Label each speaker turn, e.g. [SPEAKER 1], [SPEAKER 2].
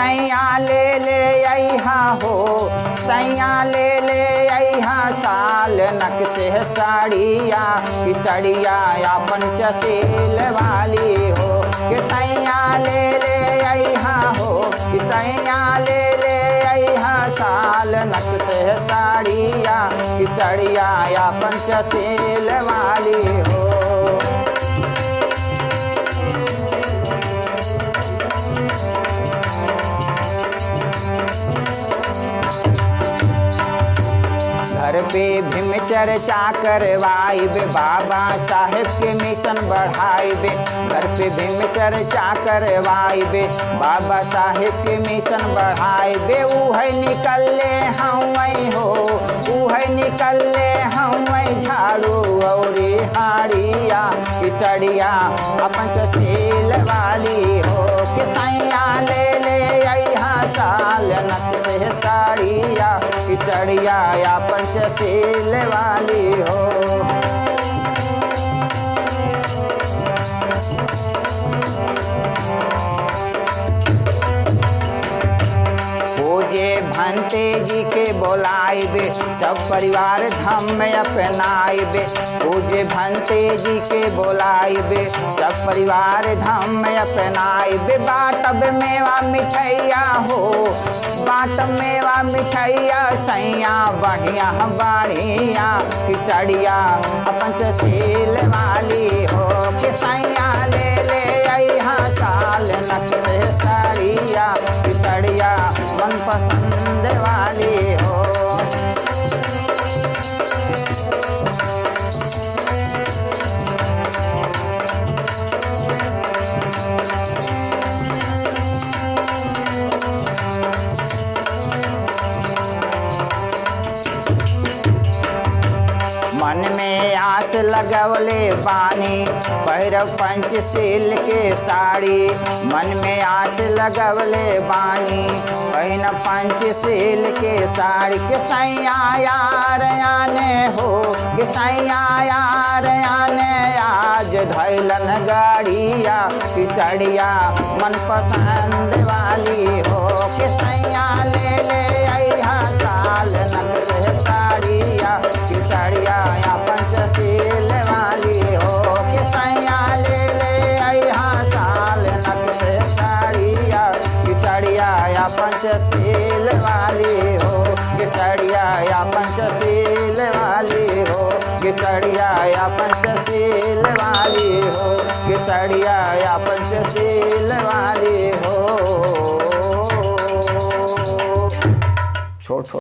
[SPEAKER 1] सैया ले अइहा हो, सैया ले अइहा साल नक से साड़िया कि साड़िया या पंचशील वाली हो। कि सैया ले अइहा हो, कि सैया ले अइहा साल नक से साड़िया कि साड़िया या पंचशील वाली हो। घर पे भीम चर्चा करवाइबे, बाबा साहेब के मिशन बढ़ाइबे। घर पे भीम चर्चा करवाइबे, बाबा साहेब के मिशन बढ़ाइबे। उहै निकले हवै हो, उहै निकले हवै झाड़ू औरी हाड़िया कि साड़िया पंचशील वाली हो। कि सैया ले अइहा साल नक से साड़िया कि साड़िया या पंचशील वाली हो। पूजे भंते जी के बोलाइबे, सब परिवार धाम में अपनाइबे। पूजे भंते जी के बोलाइबे, सब परिवार धाम में अपनाइबे। बाटब मेवा मिठैया हो, बाटब मेवा मिठैया सैया बढ़िया बढ़िया कि साड़िया पंचशील वाली हो। कि सैया ले अइहा साल नक से साड़िया कि साड़िया मनपसंद वाली हो। मन में आस लगवले बानी, पहिरब पंचशील के साड़ी। मन में आस लगवले बानी, पहिन पंचशील के साड़ी। कि सैया यार आने हो, कि सैया यार आने आज धैलन गाड़िया कि साड़िया मनपसंद वाली हो। कि सैया ले अइहा साल नक से साड़िया कि साड़िया या पंचशील वाली हो। कि सैया ले अइहा साल नक से साड़िया कि साड़िया या पंचशील वाली हो। कि साड़िया या पंचशील वाली हो। कि साड़िया या पंचशील वाली हो। कि साड़िया या पंचशील वाली हो। छोड़